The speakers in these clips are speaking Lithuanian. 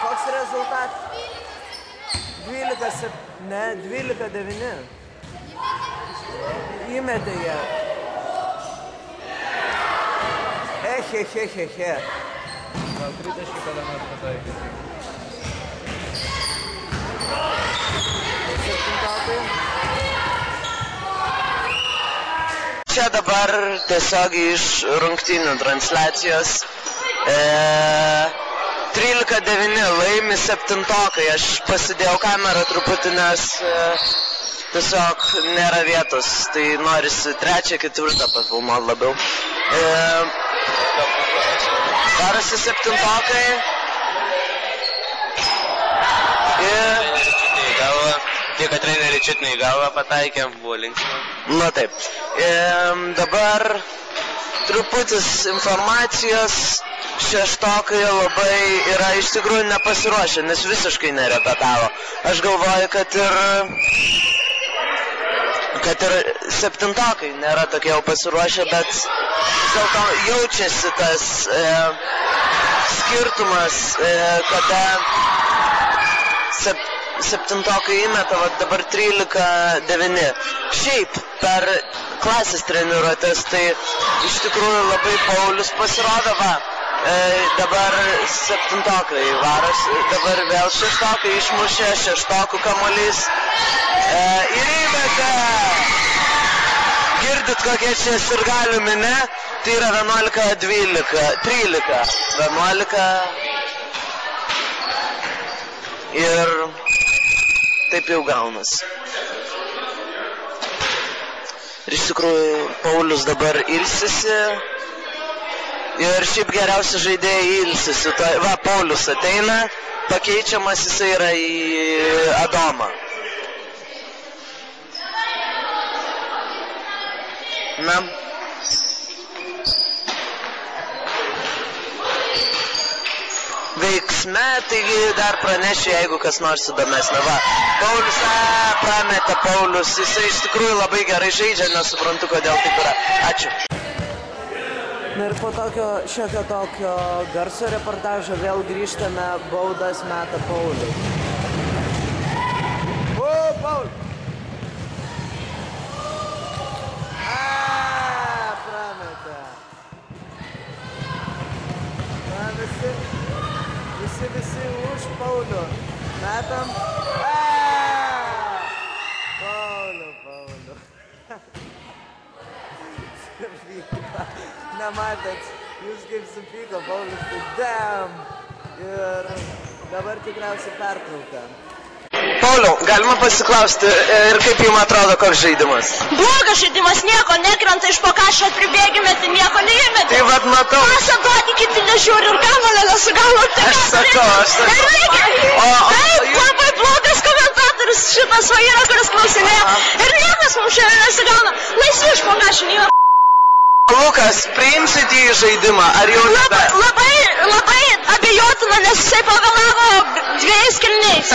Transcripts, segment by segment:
Koks rezultatas? 12-9. Įmetė jie. He. Gal 30 kada mes pataikyti. Čia dabar tiesiog iš rungtynių transliacijos 13-9 laimi septintokai. Aš pasidėjau kamerą truputį, nes tiesiog nėra vietos. Tai norisi 3-4 pafilmuoti labiau. Darosi septintokai. Tiek, kad treneriai čiutnį į galvą pataikė, buvo linksma. Na taip. Dabar truputis informacijos. Šeštokai labai yra iš tikrųjų nepasiruošę, nes visiškai nerepetavo. Aš galvoju, kad ir septintokai nėra tokie jau pasiruošę, bet vis dėlto jaučiasi tas skirtumas, kada septintokai įmeta, dabar 13-9. Šiaip per klasės treniruotės, tai iš tikrųjų labai Paulius pasirodo, dabar septintokai varos, dabar vėl šeštokai išmušė, šeštokų kamuolys ir įmetė. Girdit, kokie čia sirgalių mine, tai yra 11-12, 13-11 ir taip jau gaunas. Ir iš tikrųjų Paulius dabar ilsisi. Ir šiaip geriausi žaidėjai ilsisi. Paulius ateina, pakeičiamas jisai yra į Adomą. Na. Veiksme, taigi dar pranešiu, jeigu kas nors įdomesnė. Paulius prametė Paulius. Jisai iš tikrųjų labai gerai žaidžia, nesuprantu, kodėl taip yra. Ačiū. Na ir po šiokio tokio garso reportažo vėl grįžtame, baudas meta Paulius. Paulius! Prametė. Na, visi už Paulių. Metam. Paulių. Nematėt, jūs kaip supyko, Paulius, tai damn. Ir dabar tikriausiai pertrauka. Pauliau, galima pasiklausti, ir kaip jums atrodo, koks žaidimas? Blogas žaidimas, nieko nekrenta iš pokašio, pribėgime, tai nieko neįmeti. Tai vat matau. Pasą duoti, kiti nežiūri ir kamalę nesugalo. Aš sakau. Taip, labai blogas komentatorius šitas va yra, kuris klausinėja. Ir niekas mums šiandien nesigauna. Laisvi iš pokašio, nieko. Lukas, priimsit į žaidimą, ar jau nebe? Labai abejotina, nes jisai pavėlavo 2 kelniais.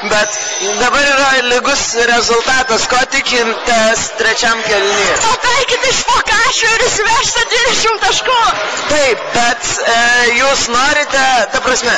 Bet dabar yra lygus rezultatas, ko tikintės 3 kelny? Pataikyti iš pokašio ir įsivežti 20 taškų. Taip, bet jūs norite, ta prasme,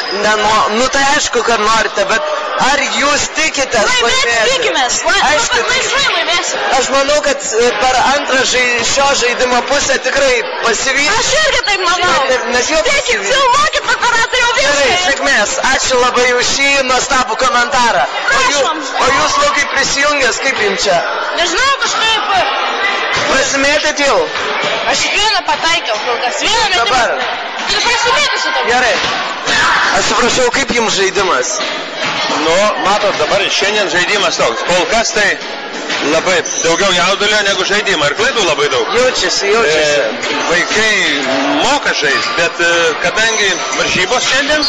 tai aišku, kad norite, bet ar jūs tikitės laimėti? Tikimės, laisvai laimėsim. Aš manau, kad per antrą šio žaidimo pusę tikrai pasivys. Aš irgi taip manau. Tiekit, filmuokit operatorių viską. Gerai, sėkmės. Ačiū labai už šį nuostabų komentarą. Prašom. O jūs, Lukai, prisijungęs, kaip jums čia? Nežinau, kažkaip. Prasimėtėt jau? Aš vieną pataikiau, Lukas. Vieną metimą. Dabar. Ir prasimėtėsi tau. Gerai. Atsiprašau, kaip jums žaidimas? Nu, matot, dabar šiandien žaidimas toks. Kol kas tai labai daugiau jaudulio negu žaidimą ir klaidų labai daug. Jaučiasi. Vaikai moka nemoka žaisti, bet kadangi varžybos šiandien,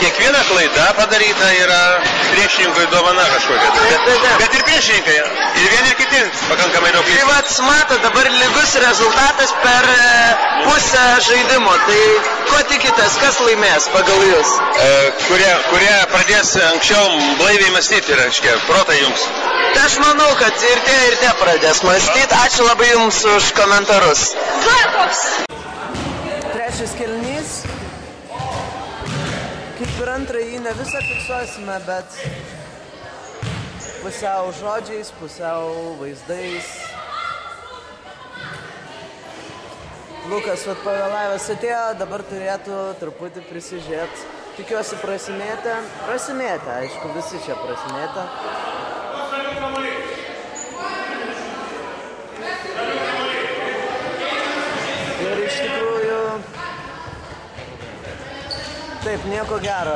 kiekviena klaida padaryta yra priešininkui dovana kažkokia. Bet ir priešininkai, ir vieni ir kiti pakankamai daug. Tai vat, mato, dabar lygus rezultatas per pusę žaidimo. Tai ko tikitės, kas laimės pagal jūs? Kurie pradės anksčiau blaiviai mąstyti, reiškia, protą jums. Tai aš manau, kad ir tie pradės mąstyti. Ačiū labai jums už komentarus. Trečias kėlinys. Kaip ir antrąjį ne visą fiksuosime, bet pusiau žodžiais, pusiau vaizdais. Lukas pavėlavęs atėjo, dabar turėtų truputį prisižiūrėti. Tikiuosi prasimėtę. Prasimėtę, aišku, visi čia prasimėtę. Ir iš tikrųjų... Taip, nieko gero.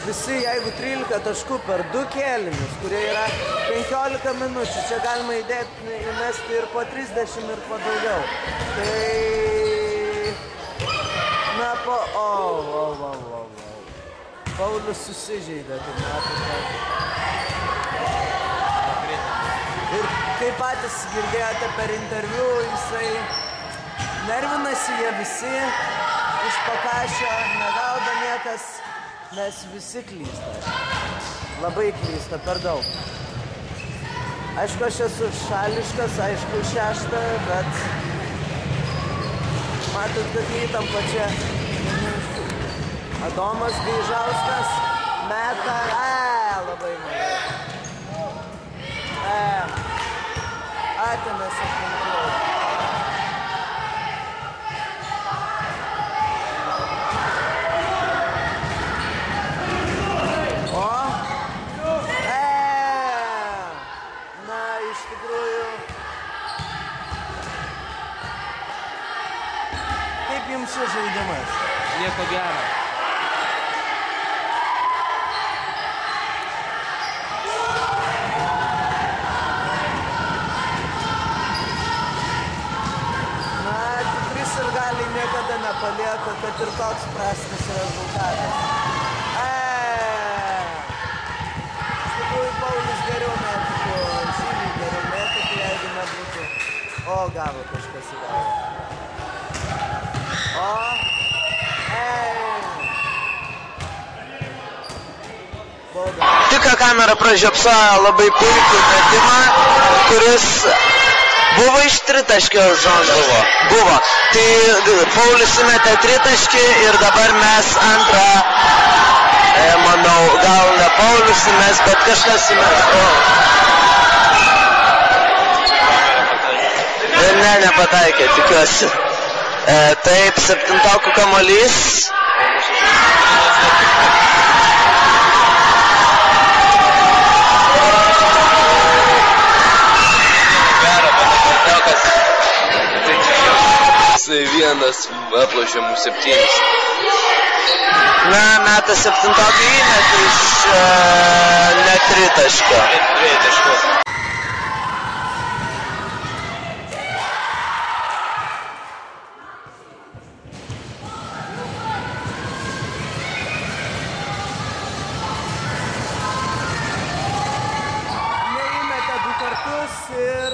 Visi, jeigu 13 taškų per 2 kėlinius, kurie yra 15 minučių, čia galima įmesti ir po 30 ir po daugiau. Tai... Na, Paulius susižeidė. Ir kaip patys girdėjote per interviu, jisai nervinasi, jie visi iš pakašio, negaudo niekas, nes visi klysta. Labai klysta, per daug. Aišku, aš esu šališkas, aišku, 6, bet matot, kad įtampa čia. Adomas Gaižauskas meta, labai mažai. Atėmė 7. Jums šis žaidimas? Nieko gero. Na, tikri sirgaliai niekada nepalieka, kad ir toks prastas rezultatas. Iš tikrųjų, Paulius geriau metikų, žymiai geriau metikų, jeigu nebūtų. O, gavo kažkas į galvą. Tik kamera pražiopsojo labai puikų metimą, kuris buvo iš tritaškio zonos. Buvo. Tai Paulius įmetė tritaškį ir dabar mes antrą, manau, gal ne Paulius įmes, bet kažkas įmes. Ne, nepataikė, tikiuosi. Taip, 7 kamuolys. Vienas aplošė mums 7. Na, meta 7 įmetė iš netritaškio. Neįmetė 2 kartus ir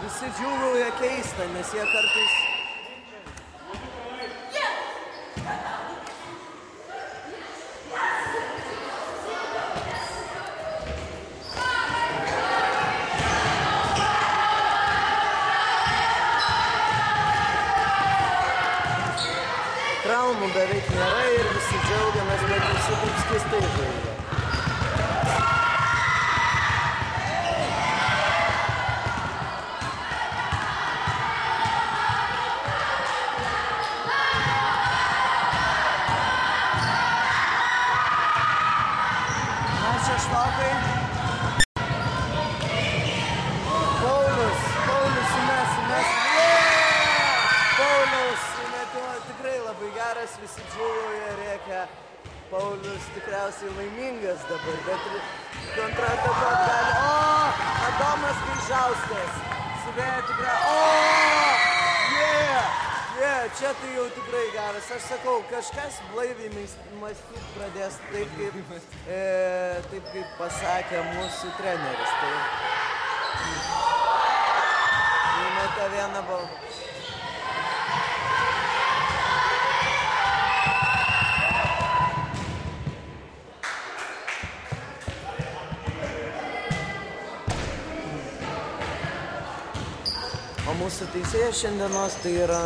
visi džiūgauja keista, nes jie kartais... Traumų beveik nėra ir visi džiaugiamės, bet visi taip skistai žaidė. Na, 6. Paulius įmes. Paulius įmetimo tikrai labai geras, visi džiūgauja, rėkia. Paulius tikriausiai laimingas dabar, bet kontratakuot gali. Adomas Gaižauskas suvėjo tikrai. Čia tai jau tikrai geras. Aš sakau, kažkas blaiviai mąstyti pradės taip, kaip pasakė mūsų treneris. Tai įmetė vieną baudą. O mūsų teisėjas šiandienos tai yra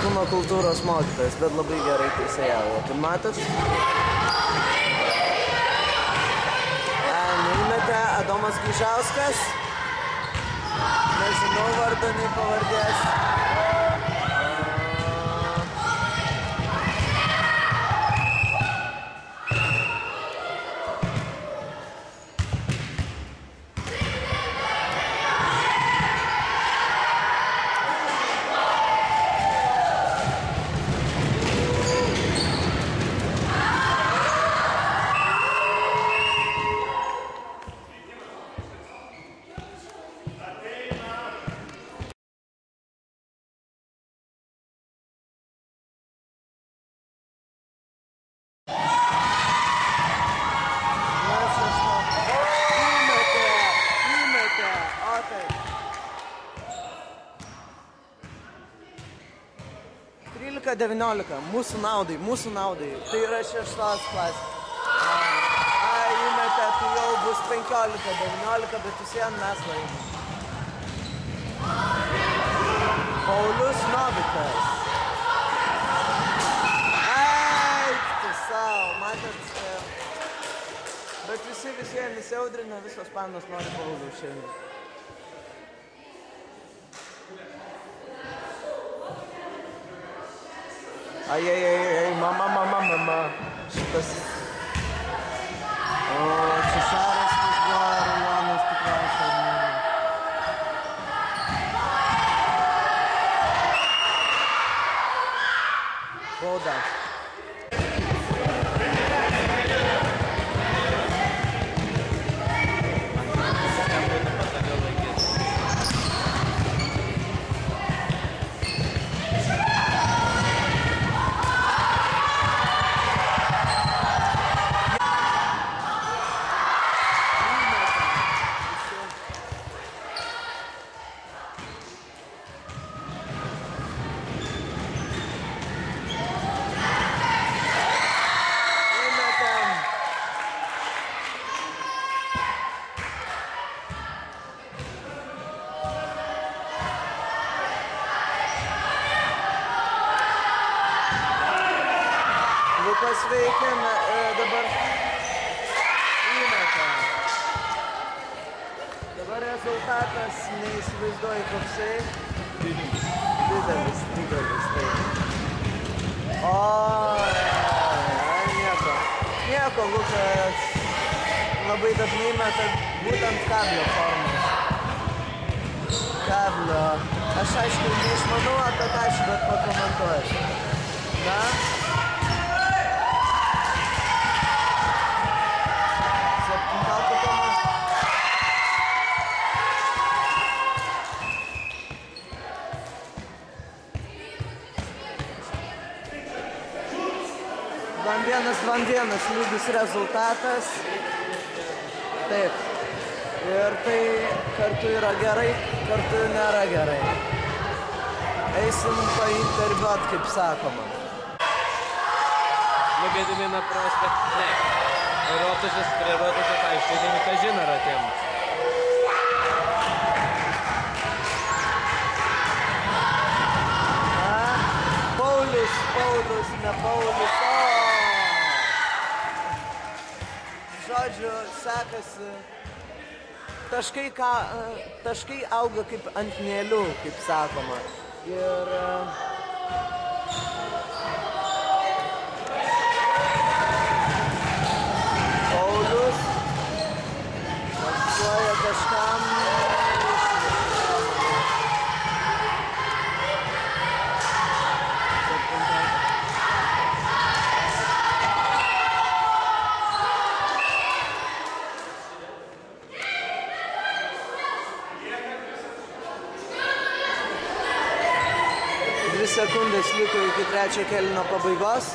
kūno kultūros mokytojas, bet labai gerai teisėjauja. Kaip matot? Neįmetė Adomas Gaižauskas. Nežinau vardo nei pavardės. Įmetė. 13-19, mūsų naudai, tai yra 6 klasės. Įmetė, tai jau bus 15-19, bet vis vien mes laimime. Paulius Novikas. Tu savo, matėt, bet visi vien įsiaudrina, visos panos nori Paulius šiandien. Ai, mama. Šitas... O, čia Šaras buvo Rojanas tikriausiai. Bauda. Lukas veikia, dabar įmetė. Dabar rezultatas neįsivaizduoju koksai. Didelis. O, nieko, Lukas labai dažnai meta būtent kablio formos. Kablio. Aš aišku neišmanau apie tą bet pakomentuosiu. Na? Vandienas lygus rezultatas. Taip. Ir tai kartu yra gerai, kartu nėra gerai. Eisim painterviuot, kaip sakoma. Gedimino prospektas, ne. Rotušės prie Rotušės aikštės, kažin ar atėmus. Paulius, ne Paulius. Žodžiu, sekasi. Taškai auga kaip ant mielių, kaip sakoma. Ir... Paulius pasuoja kažkam. sekundės liko iki trečio kėlinio pabaigos.